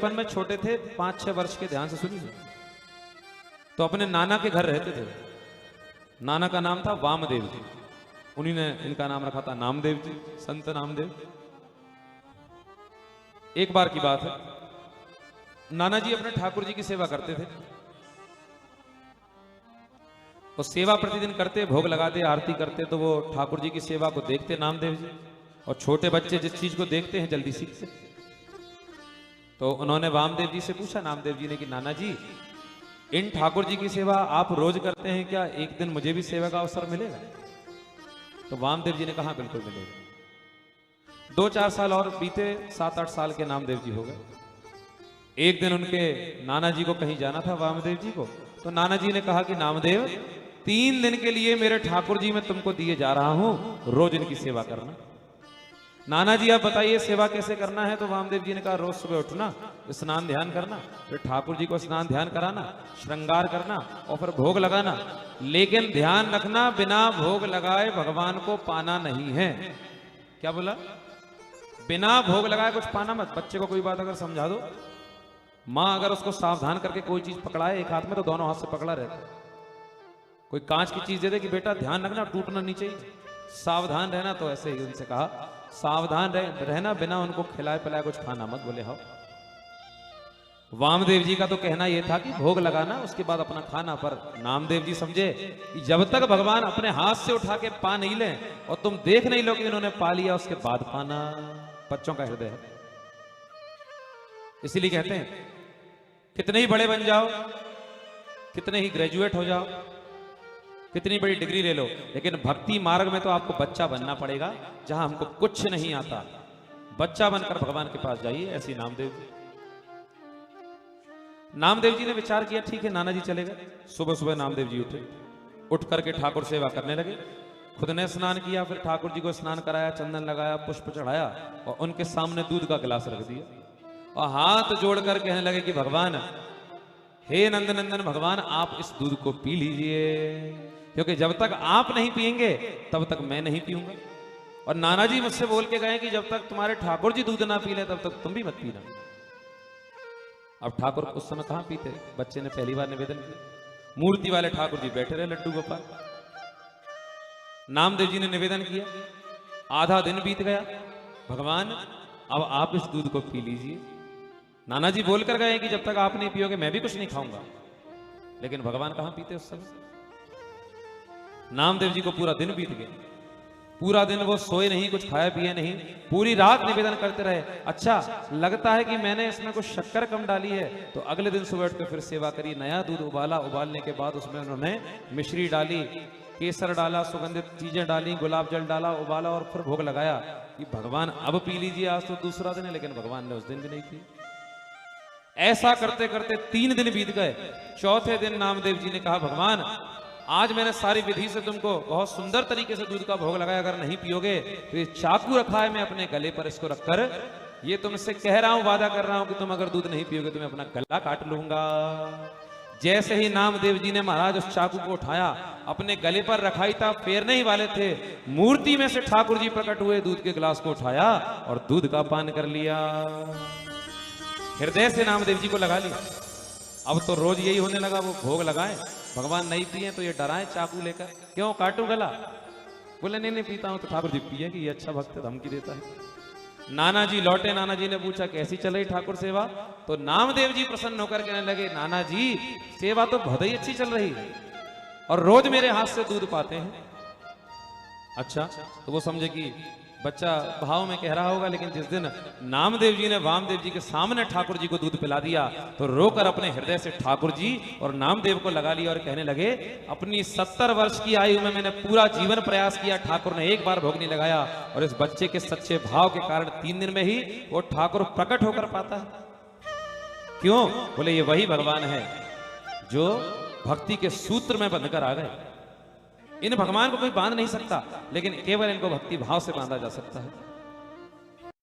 बचपन में छोटे थे, 5-6 वर्ष के, ध्यान से सुनिए, तो अपने नाना के घर रहते थे। नाना का नाम था वामदेव जी, उन्हीं ने इनका नाम रखा था नामदेव जी, संत नामदेव। एक बार की बात है, नाना जी अपने ठाकुर जी की सेवा करते थे। वो सेवा प्रतिदिन करते, भोग लगाते, आरती करते, तो वो ठाकुर जी की सेवा को देखते नामदेव जी, और छोटे बच्चे जिस चीज को देखते हैं जल्दी सीखते। तो उन्होंने वामदेव जी से पूछा, नामदेव जी ने, कि नाना जी, इन ठाकुर जी की सेवा आप रोज करते हैं क्या? एक दिन मुझे भी सेवा का अवसर मिलेगा? तो वामदेव जी ने कहा, बिल्कुल मिलेगा। 2-4 साल और बीते, 7-8 साल के नामदेव जी हो गए। एक दिन उनके नाना जी को कहीं जाना था, वामदेव जी को, तो नाना जी ने कहा कि नामदेव, 3 दिन के लिए मेरे ठाकुर जी मैं तुमको दिए जा रहा हूं, रोज इनकी सेवा करना। नाना जी आप बताइए सेवा कैसे करना है? तो वामदेव जी ने कहा, रोज सुबह उठना, स्नान ध्यान करना, फिर ठाकुर जी को स्नान ध्यान कराना, श्रृंगार करना, और फिर भोग लगाना। लेकिन ध्यान रखना, बिना भोग लगाए भगवान को पाना नहीं है। क्या बोला? बिना भोग लगाए कुछ पाना मत। बच्चे को कोई बात अगर समझा दो, माँ अगर उसको सावधान करके कोई चीज पकड़ाए एक हाथ में, तो दोनों हाथ से पकड़ा रहता है। कोई कांच की चीज दे दे कि बेटा ध्यान रखना, टूटना नहीं चाहिए, सावधान रहना, तो ऐसे ही उनसे कहा, सावधान रहना, बिना उनको खिलाए पिलाए कुछ खाना मत। बोले हाँ। वामदेव जी का तो कहना यह था कि भोग लगाना, उसके बाद अपना खाना। पर नामदेव जी समझे कि जब तक भगवान अपने हाथ से उठा के पा नहीं ले और तुम देख नहीं लो कि इन्होंने पा लिया, उसके बाद पाना। बच्चों का हृदय है, इसीलिए कहते हैं कितने ही बड़े बन जाओ, कितने ही ग्रेजुएट हो जाओ, कितनी बड़ी डिग्री ले लो, लेकिन भक्ति मार्ग में तो आपको बच्चा बनना पड़ेगा। जहां हमको कुछ नहीं आता, बच्चा बनकर भगवान के पास जाइए। ऐसी नामदेव जी। नामदेव जी ने विचार किया, ठीक है नाना जी चले गए। सुबह सुबह नामदेव जी उठे, उठ करके ठाकुर सेवा करने लगे। खुद ने स्नान किया, फिर ठाकुर जी को स्नान कराया, चंदन लगाया, पुष्प चढ़ाया, और उनके सामने दूध का गिलास रख दिया, और हाथ जोड़कर कहने लगे कि भगवान, हे नंदनंदन भगवान, आप इस दूध को पी लीजिए, क्योंकि जब तक आप नहीं पिएंगे तब तक मैं नहीं पीऊंगा। और नाना जी मुझसे बोल के गए कि जब तक तुम्हारे ठाकुर जी दूध ना पी ले तब तक तुम भी मत पीना। अब ठाकुर उस समय कहां पीते, बच्चे ने पहली बार निवेदन किया। मूर्ति वाले ठाकुर जी बैठे रहे लड्डू गोपाल। नामदेव जी ने निवेदन किया, आधा दिन बीत गया, भगवान अब आप इस दूध को पी लीजिए। नाना जी बोलकर गए कि जब तक आप नहीं पियोगे मैं भी कुछ नहीं खाऊंगा, लेकिन भगवान कहां पीते उस समय। नामदेव जी को पूरा दिन बीत गया, पूरा दिन वो सोए नहीं, कुछ खाया पिए नहीं, पूरी रात निवेदन करते रहे। अच्छा लगता है कि मैंने इसमें कुछ शक्कर कम डाली है, तो अगले दिन सुबह उठ के फिर सेवा करी, नया दूध उबाला, उबालने के बाद उसमें उन्होंने मिश्री डाली, केसर डाला, सुगंधित चीजें डाली, गुलाब जल डाला, उबाला, और फिर भोग लगाया कि भगवान अब पी लीजिए, आज तो दूसरा दिन है। लेकिन भगवान ने उस दिन भी नहीं पी। ऐसा करते करते 3 दिन बीत गए। चौथे दिन नामदेव जी ने कहा, भगवान आज मैंने सारी विधि से तुमको बहुत सुंदर तरीके से दूध का भोग लगाया, अगर नहीं पियोगे तो ये चाकू रखा है मैं अपने गले पर, इसको रखकर ये तुमसे कह रहा हूं, वादा कर रहा हूं कि तुम अगर दूध नहीं पियोगे तो मैं अपना गला काट लूंगा। जैसे ही नामदेव जी ने महाराज उस चाकू को उठाया, अपने गले पर रखाई था, फेरने ही वाले थे, मूर्ति में से ठाकुर जी प्रकट हुए, दूध के गिलास को उठाया और दूध का पान कर लिया। हृदय से नामदेव जी को लगा लिया। अब तो रोज यही होने लगा, वो भोग लगाए, भगवान नहीं पिए तो ये डराए चाकू लेकर, क्यों काटू गला? बोले नहीं पीता हूं। तो ठाकुर जी पिए कि ये अच्छा भक्त है, धमकी देता है। नाना जी लौटे, नाना जी ने पूछा कैसी चल रही ठाकुर सेवा? तो नामदेव जी प्रसन्न होकर कहने लगे, नाना जी सेवा तो बहुत ही अच्छी चल रही है, और रोज मेरे हाथ से दूध पाते हैं। अच्छा, तो वो समझे कि बच्चा भाव में कह रहा होगा, लेकिन जिस दिन नामदेव जी ने वामदेव जी के सामने ठाकुर जी को दूध पिला दिया, तो रोकर अपने हृदय से ठाकुर जी और नामदेव को लगा लिया और कहने लगे, अपनी 70 वर्ष की आयु में मैंने पूरा जीवन प्रयास किया, ठाकुर ने एक बार भोग नहीं लगाया, और इस बच्चे के सच्चे भाव के कारण 3 दिन में ही वो ठाकुर प्रकट होकर पाता है। क्यों? बोले ये वही भगवान है जो भक्ति के सूत्र में बंधकर आ गए। इन भगवान को कोई बांध नहीं सकता, लेकिन केवल इनको भक्ति भाव से बांधा जा सकता है।